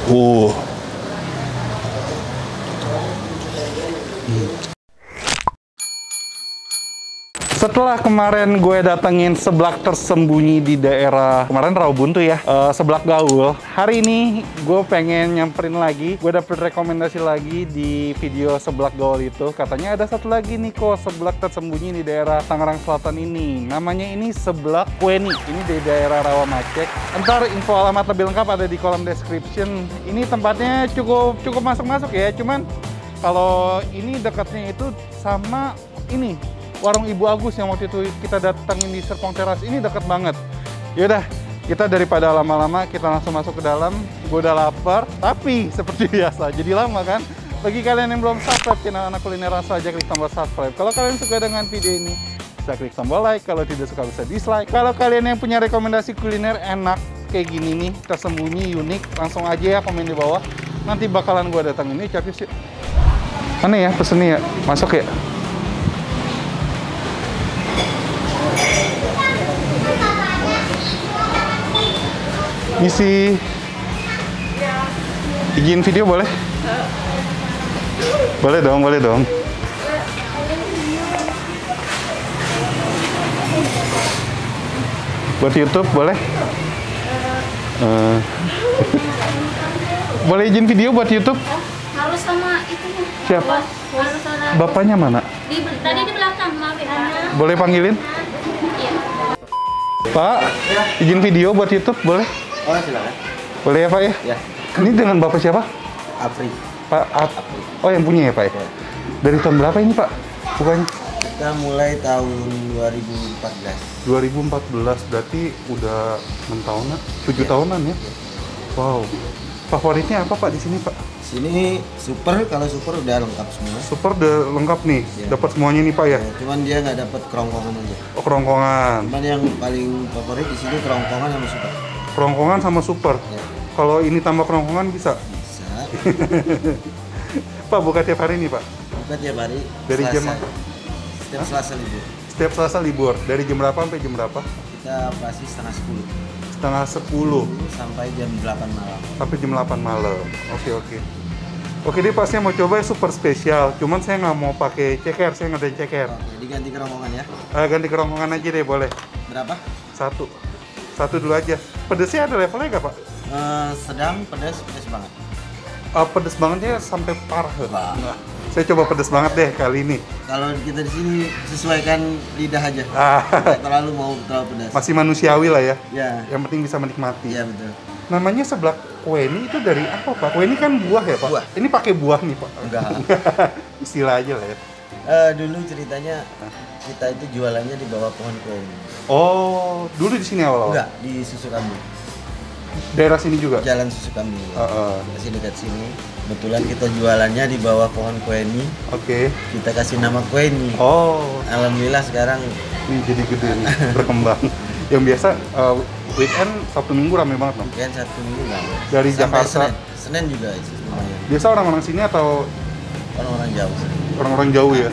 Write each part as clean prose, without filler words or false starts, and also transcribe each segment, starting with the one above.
Uh. Setelah kemarin gue datengin seblak tersembunyi di daerah kemarin Rawabuntu ya, seblak gaul. Hari ini gue pengen nyamperin lagi. Gue dapet rekomendasi lagi di video seblak gaul itu. Katanya ada satu lagi nih kok seblak tersembunyi di daerah Tangerang Selatan ini. Namanya ini seblak Kueni. Ini di daerah Rawamacek. Ntar info alamat lebih lengkap ada di kolom description. Ini tempatnya cukup masuk-masuk ya. Cuman kalau ini dekatnya itu sama ini warung Ibu Agus yang waktu itu kita datangin di Serpong Teras. Ini deket banget. Yaudah, kita daripada lama-lama kita langsung masuk ke dalam. Gue udah lapar, tapi seperti biasa jadi lama kan. Bagi kalian yang belum subscribe channel Anak Kuliner Rasa aja klik tombol subscribe. Kalau kalian suka dengan video ini bisa klik tombol like, kalau tidak suka bisa dislike. Kalau kalian yang punya rekomendasi kuliner enak kayak gini nih, tersembunyi, unik, langsung aja ya komen di bawah. Nanti bakalan gue datangin. Ini capis yuk. Mana ya pesennya ya? Masuk ya? Misi izin video boleh? Boleh dong, boleh dong. Buat YouTube boleh? Boleh izin video buat YouTube? Harus sama itu. Siapa? Harus ada. Bapaknya mana? Tadi di belakang, maaf ya. Boleh panggilin? Iya. Pak, izin video buat YouTube boleh? Oh, silakan. Boleh ya Pak ya? Ya. Ini dengan Bapak siapa? Apri. Pak Apri. Oh, yang punya ya Pak ya? Ya. Dari tahun berapa ini Pak? Bukannya? Kita mulai tahun 2014. 2014, berarti udah 6 tahunan? 7 Ya. tahunan ya? Ya. Wow. Favoritnya apa Pak di sini Pak? Sini super, kalau super udah lengkap semua. Super udah lengkap nih, Ya. dapat semuanya nih Pak ya? Ya, cuman dia nggak dapat kerongkongan aja. Oh, kerongkongan. Cuman yang paling favorit di sini kerongkongan sama super. Kerongkongan sama super. Ya. Kalau ini tambah kerongkongan bisa? Bisa. Pak, buka tiap hari nih Pak? Buka tiap hari. Dari jam Selasa. apa? Setiap Selasa libur. Setiap Selasa libur. Dari jam berapa sampai jam berapa? Kita operasi setengah 10. Setengah 10 Sampai jam 8 malam. sampai jam 8 malam. Oke, oke. Oke deh, Pak, saya mau coba super spesial. Cuman saya nggak mau pakai ceker, saya nggak ada ceker. Oke, diganti kerongkongan ya. Ganti kerongkongan aja deh, boleh. Berapa? Satu dulu aja. Pedesnya ada levelnya nggak Pak? Sedang, pedas banget. Pedes bangetnya sampai parah. Wah. Nggak. Saya coba pedes banget deh kali ini. Kalau kita di sini sesuaikan lidah aja. Ah, Nggak terlalu pedas. masih manusiawi lah ya. Ya. Yang penting bisa menikmati. Iya betul. Namanya seblak kueni itu dari apa Pak? Kueni kan buah ya Pak? Buah. Ini pakai buah nih Pak? Enggak. Istilah aja lah ya. Dulu ceritanya kita itu jualannya di bawah pohon kueni. Oh, dulu di sini awal-awal? Enggak, di Susu Kambing. Daerah sini juga? Jalan Susu Kambing. Heeh. Masih dekat sini. Kebetulan kita jualannya di bawah pohon kueni. Oke. Kita kasih nama kueni. Oh, Alhamdulillah sekarang ini jadi gede nih, berkembang. Yang biasa weekend Sabtu Minggu rame banget dong. kan 1 minggu nggak ada. Dari Sampai Jakarta. Senin juga itu lumayan. Biasa orang-orang sini atau Orang-orang jauh. orang-orang jauh ya?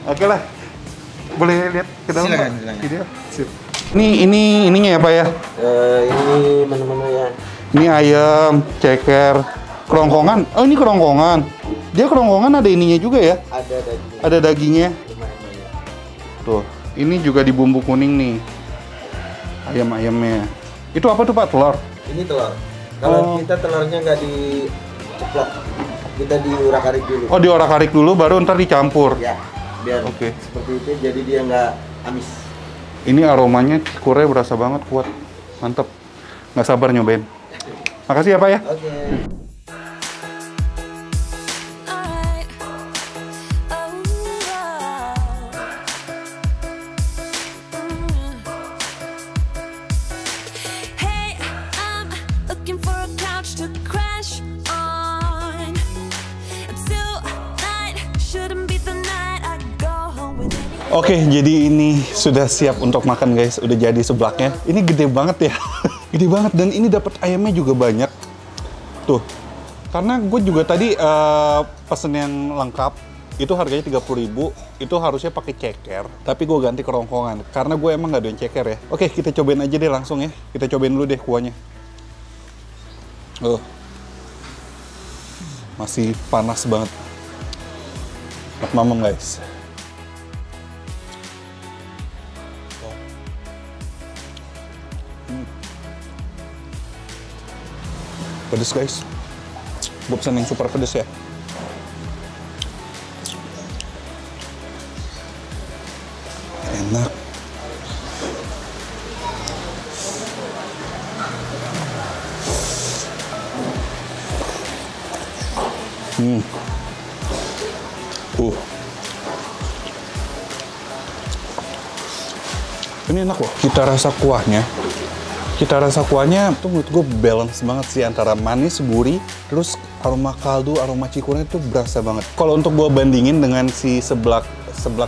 Oke lah. Boleh lihat ke dalam Silakan, Pak? silakan. Video? Sip. Ininya ya Pak ya? Ini menu-menu ya. Ini ayam, ceker, kerongkongan. Oh, ini kerongkongan. Dia kerongkongan ada ininya juga ya? Ada daging. Ada dagingnya. Lumayan banyak. Tuh, ini juga di bumbu kuning nih. Ayam-ayamnya. Itu apa tuh Pak? Telur? Ini telur. Kalau Oh. kita telurnya nggak diceplok, kita diurak-arik dulu. Oh, diorak-arik dulu baru ntar dicampur. Ya, biar Oke. seperti itu jadi dia nggak amis. Ini aromanya kurnya berasa banget, kuat. Mantep. Nggak sabar nyobain. Makasih ya Pak ya. Oke. Alright. Oh, hey, I'm looking for a couch to crash on. Tonight shouldn't be the night I go home with any. Oke, jadi ini sudah siap untuk makan guys. Udah jadi seblaknya. Ini gede banget ya. Gede banget dan ini dapat ayamnya juga banyak. Tuh. Karena gue juga tadi pesen yang lengkap. Itu harganya 30.000. Itu harusnya pakai ceker, tapi gue ganti kerongkongan karena gue emang nggak doyan ceker ya. Oke, kita cobain aja deh langsung ya. Kita cobain dulu deh kuahnya. Masih panas banget. Mamam guys. Pedes guys. Gue pesen yang super pedes ya. Enak. Ini enak loh. Cita rasa kuahnya tuh menurut gue balance banget sih antara manis, gurih, terus aroma kaldu, aroma cikurnya tuh berasa banget. Kalau untuk gue bandingin dengan si seblak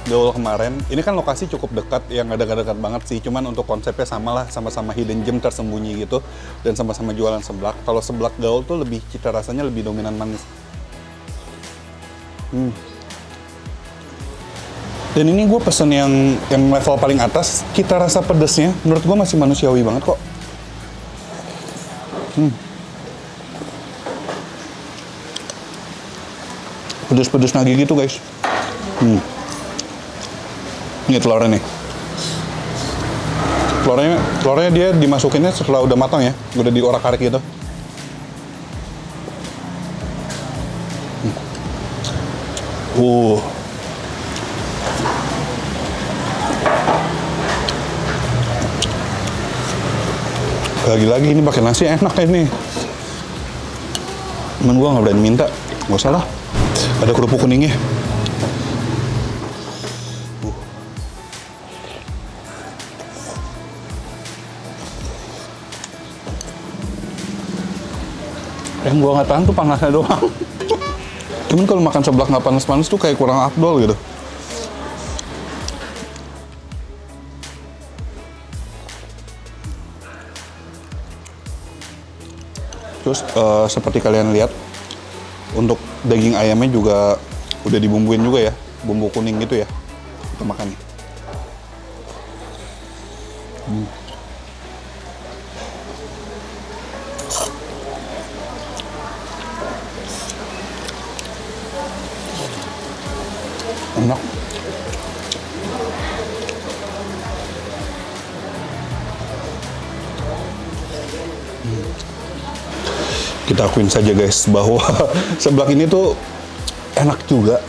gaul kemarin, ini kan lokasi cukup dekat, yang gak dekat banget sih, cuman untuk konsepnya sama lah, sama-sama hidden gem tersembunyi gitu, dan sama-sama jualan seblak. Kalau seblak gaul tuh lebih cita rasanya lebih dominan manis. Dan ini gue pesen yang level paling atas, cita rasa pedesnya menurut gue masih manusiawi banget kok. Pedes-pedes lagi gitu guys. Ini telurnya nih. Telurnya dia dimasukinnya setelah udah matang ya, udah diorak-arik gitu. Lagi-lagi ini pakai nasi enak ini. Cuman gua nggak berani minta, nggak usah lah. Ada kerupuk kuningnya. Yang gua nggak tahan tuh panasnya doang. Cuman kalau makan seblak nggak panas-panas tuh kayak kurang afdol gitu. Terus seperti kalian lihat, untuk daging ayamnya juga udah dibumbuin juga ya, bumbu kuning gitu ya. Kita makan nih. Enak. Kita akuin saja guys bahwa seblak ini tuh enak juga,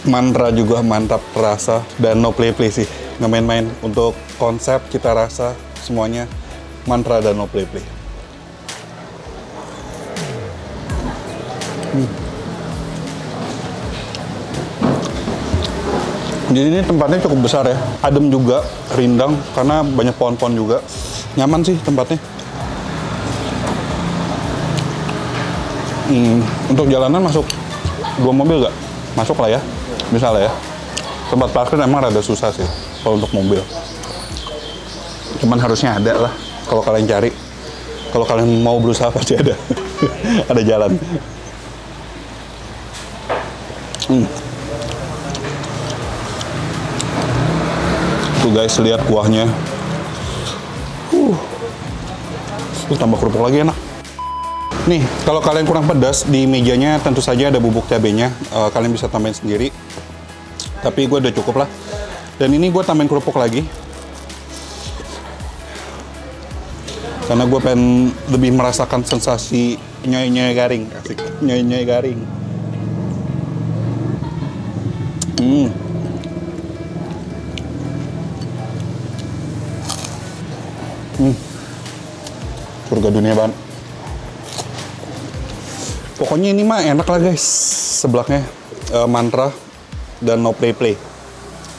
mantra juga mantap rasa, dan no play-play sih, nggak main-main. Untuk konsep, cita rasa, semuanya mantra dan no play-play. Jadi ini tempatnya cukup besar ya, adem juga, rindang karena banyak pohon-pohon juga, nyaman sih tempatnya. Untuk jalanan masuk 2 mobil nggak? Masuk lah ya, bisa lah ya. Tempat parkir emang rada susah sih kalau untuk mobil. Cuman harusnya ada lah kalau kalian cari. Kalau kalian mau berusaha pasti ada. Ada jalan. Tuh guys, lihat kuahnya. Tambah kerupuk lagi enak. Nih, kalau kalian kurang pedas, di mejanya tentu saja ada bubuk cabenya. Kalian bisa tambahin sendiri. Tapi gue udah cukup lah. Dan ini gue tambahin kerupuk lagi. Karena gue pengen lebih merasakan sensasi nyoy-nyoy garing. Asik, nyoy-nyoy garing. Surga dunia banget. Pokoknya ini mah enak lah guys, seblaknya mantra dan no play-play.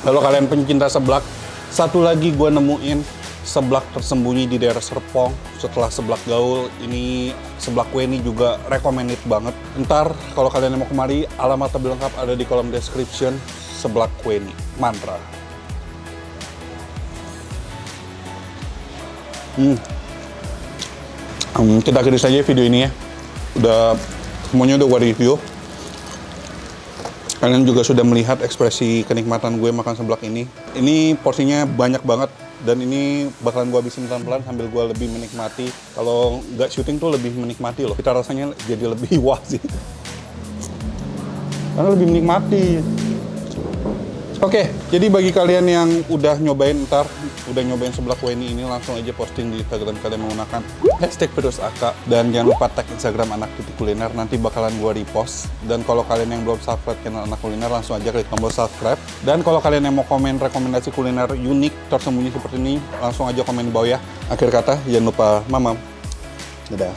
Kalau kalian pencinta seblak, satu lagi gue nemuin seblak tersembunyi di daerah Serpong setelah seblak gaul. Ini seblak Weni juga recommended banget. Ntar kalau kalian mau kemari, alamat lebih lengkap ada di kolom description. Seblak Weni, mantra. Kita akhiri saja video ini ya. Semuanya udah gue review. Kalian juga sudah melihat ekspresi kenikmatan gue makan seblak ini. Ini porsinya banyak banget, dan ini bakalan gue habisin pelan-pelan sambil gue lebih menikmati. Kalau nggak syuting tuh lebih menikmati loh. Kita rasanya jadi lebih wah sih. karena lebih menikmati. Oke, jadi bagi kalian yang udah nyobain udah nyobain seblak Weni ini, langsung aja posting di Instagram kalian menggunakan #virusaka dan jangan lupa tag Instagram anak.kuliner, nanti bakalan gua repost. Dan kalau kalian yang belum subscribe channel Anak Kuliner, langsung aja klik tombol subscribe. Dan kalau kalian yang mau komen rekomendasi kuliner unik tersembunyi seperti ini, langsung aja komen di bawah ya. Akhir kata, jangan lupa mamam. Dadah.